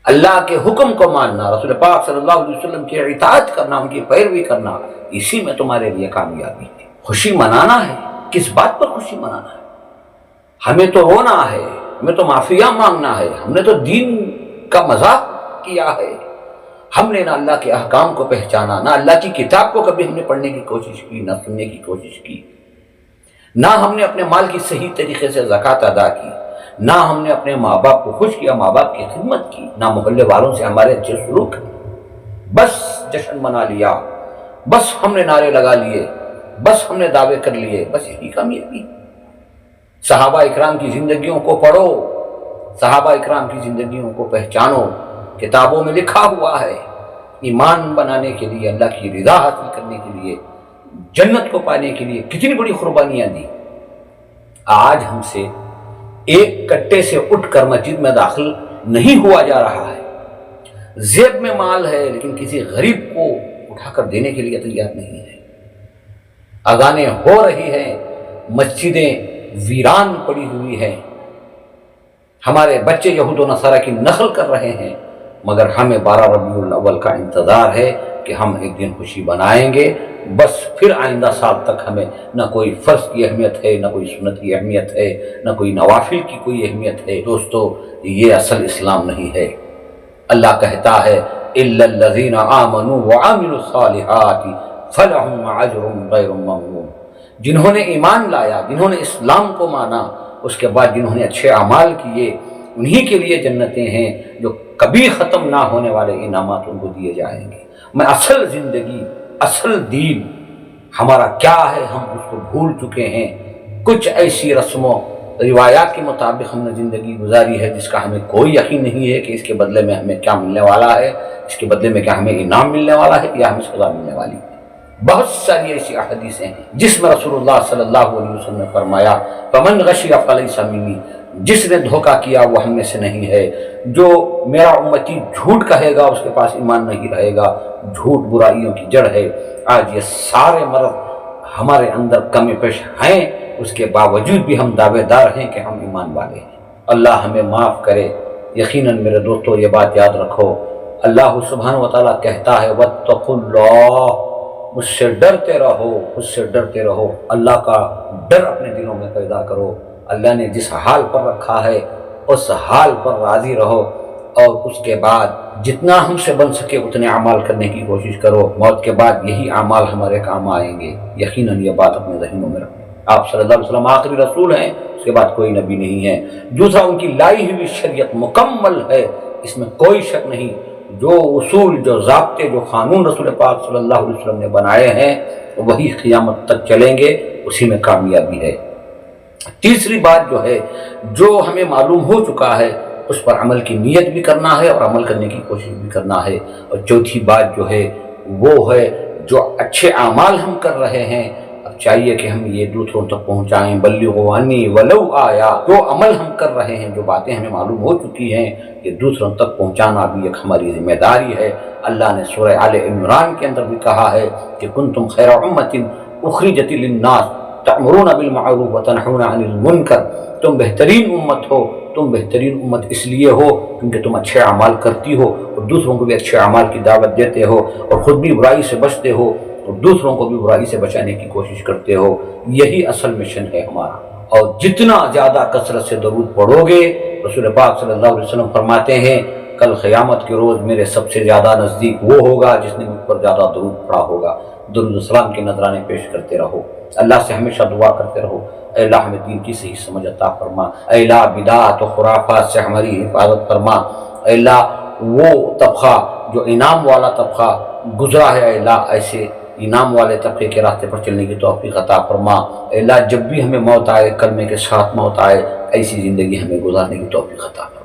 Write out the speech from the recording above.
اللہ کے حکم کو ماننا، رسول پاک صلی اللہ علیہ وسلم کی اطاعت کرنا، ان کی پیروی کرنا، اسی میں تمہارے لیے کامیابی ہے۔ خوشی منانا ہے، کس بات پر خوشی منانا ہے؟ ہمیں تو رونا ہے، ہمیں تو معافیہ مانگنا ہے، ہم نے تو دین کا مذاق کیا ہے، ہم نے نہ اللہ کے احکام کو پہچانا، نہ اللہ کی کتاب کو کبھی ہم نے پڑھنے کی کوشش کی، نہ سننے کی کوشش کی، نہ ہم نے اپنے مال کی صحیح طریقے سے زکوٰۃ ادا کی، نہ ہم نے اپنے ماں باپ کو خوش کیا، ماں باپ کی خدمت کی، نہ محلے والوں سے ہمارے اچھے سلوک ہیں۔ بس جشن منا لیا، بس ہم نے نعرے لگا لیے، بس ہم نے دعوے کر لیے، بس یہی کامیابی۔ صحابہ اکرام کی زندگیوں کو پڑھو، صحابہ اکرام کی زندگیوں کو پہچانو، کتابوں میں لکھا ہوا ہے، ایمان بنانے کے لیے، اللہ کی رضا حاصل کرنے کے لیے، جنت کو پانے کے لیے کتنی بڑی قربانیاں دی۔ آج ہم سے ایک کٹے سے اٹھ کر مسجد میں داخل نہیں ہوا جا رہا ہے، جیب میں مال ہے لیکن کسی غریب کو اٹھا کر دینے کے لیے تیار نہیں ہے۔ اذانیں ہو رہی ہیں، مسجدیں ویران پڑی ہوئی ہیں، ہمارے بچے یہود و نصارہ کی نقل کر رہے ہیں، مگر ہمیں 12 ربیع الاول کا انتظار ہے کہ ہم ایک دن خوشی منائیں گے، بس پھر آئندہ سال تک ہمیں نہ کوئی فرض کی اہمیت ہے، نہ کوئی سنت کی اہمیت ہے، نہ کوئی نوافل کی کوئی اہمیت ہے۔ دوستو، یہ اصل اسلام نہیں ہے۔ اللہ کہتا ہے اِلَّا الَّذِينَ آمَنُوا وَعَمِلُوا الصَّالِحَاتِ فَلَهُمْ أَجْرٌ غَيْرُ مَمْنُونٍ۔ جنہوں نے ایمان لایا، جنہوں نے اسلام کو مانا، اس کے بعد جنہوں نے اچھے اعمال کیے، انہی کے لیے جنتیں ہیں جو کبھی ختم نہ ہونے والے انعامات ان کو دیے جائیں گے۔ میں اصل زندگی، اصل دین ہمارا کیا ہے، ہم اس کو بھول چکے ہیں۔ کچھ ایسی رسم و روایات کے مطابق ہم نے زندگی گزاری ہے جس کا ہمیں کوئی یقین نہیں ہے کہ اس کے بدلے میں ہمیں کیا ملنے والا ہے، اس کے بدلے میں کیا ہمیں انعام ملنے والا ہے یا ہمیں سزا ملنے والی ہے۔ بہت ساری ایسی احادیث ہیں جس میں رسول اللہ صلی اللہ علیہ وسلم نے فرمایا فَمَنْ غَشِيَ فَلَيْسَ مِنِّي، جس نے دھوکہ کیا وہ ہم میں سے نہیں ہے۔ جو میرا امتی جھوٹ کہے گا اس کے پاس ایمان نہیں رہے گا۔ جھوٹ برائیوں کی جڑ ہے۔ آج یہ سارے مرض ہمارے اندر کمی پیش ہیں، اس کے باوجود بھی ہم دعوے دار ہیں کہ ہم ایمان والے ہیں۔ اللہ ہمیں معاف کرے۔ یقیناً میرے دوستو یہ بات یاد رکھو، اللہ سبحانہ وتعالیٰ کہتا ہے وَاتَّقُوا اللَّهَ، مجھ سے ڈرتے رہو، مجھ سے ڈرتے رہو۔ اللہ کا ڈر اپنے دلوں میں پیدا کرو۔ اللہ نے جس حال پر رکھا ہے اس حال پر راضی رہو، اور اس کے بعد جتنا ہم سے بن سکے اتنے اعمال کرنے کی کوشش کرو۔ موت کے بعد یہی اعمال ہمارے کام آئیں گے۔ یقیناً یہ بات اپنے ذہنوں میں رکھو۔ آپ صلی اللہ علیہ وسلم آخری رسول ہیں، اس کے بعد کوئی نبی نہیں ہے۔ دوسرا، ان کی لائی ہوئی شریعت مکمل ہے، اس میں کوئی شک نہیں۔ جو اصول، جو ضابطے، جو قانون رسول پاک صلی اللہ علیہ وسلم نے بنائے ہیں وہی قیامت تک چلیں گے، اسی میں کامیابی ہے۔ تیسری بات جو ہے، جو ہمیں معلوم ہو چکا ہے اس پر عمل کی نیت بھی کرنا ہے اور عمل کرنے کی کوشش بھی کرنا ہے۔ اور چوتھی بات جو ہے وہ ہے جو اچھے اعمال ہم کر رہے ہیں، اب چاہیے کہ ہم یہ دوسروں تک پہنچائیں۔ بلغوا عنی ولو آیا، جو عمل ہم کر رہے ہیں، جو باتیں ہمیں معلوم ہو چکی ہیں، یہ دوسروں تک پہنچانا بھی ایک ہماری ذمہ داری ہے۔ اللہ نے سورہ آل عمران کے اندر بھی کہا ہے کہ کنتم خیر امۃ اخرجت للناس تأمرون بالمعروف وتنہون عن المنکر، تم بہترین امت ہو۔ تم بہترین امت اس لیے ہو کیونکہ تم اچھے اعمال کرتی ہو اور دوسروں کو بھی اچھے اعمال کی دعوت دیتے ہو، اور خود بھی برائی سے بچتے ہو اور دوسروں کو بھی برائی سے بچانے کی کوشش کرتے ہو۔ یہی اصل مشن ہے ہمارا۔ اور جتنا زیادہ کثرت سے درود پڑھو گے، رسول پاک صلی اللہ علیہ وسلم فرماتے ہیں کل قیامت کے روز میرے سب سے زیادہ نزدیک وہ ہوگا جس نے مجھ پر زیادہ درود پڑھا ہوگا۔ درود السلام کے نذرانے پیش کرتے رہو، اللہ سے ہمیشہ دعا کرتے رہو اے اللہ ہمیں دین کی صحیح سمجھ عطا فرما، اے اللہ بدعات و خرافات سے ہماری حفاظت فرما، اے اللہ وہ طبقہ جو انعام والا طبقہ گزرا ہے، اے اللہ ایسے انعام والے طبقے کے راستے پر چلنے کی توفیق عطا فرما۔ اے اللہ جب بھی ہمیں موت آئے، کلمے کے ساتھ موت آئے، ایسی زندگی ہمیں گزارنے کی توفیق عطا فرما۔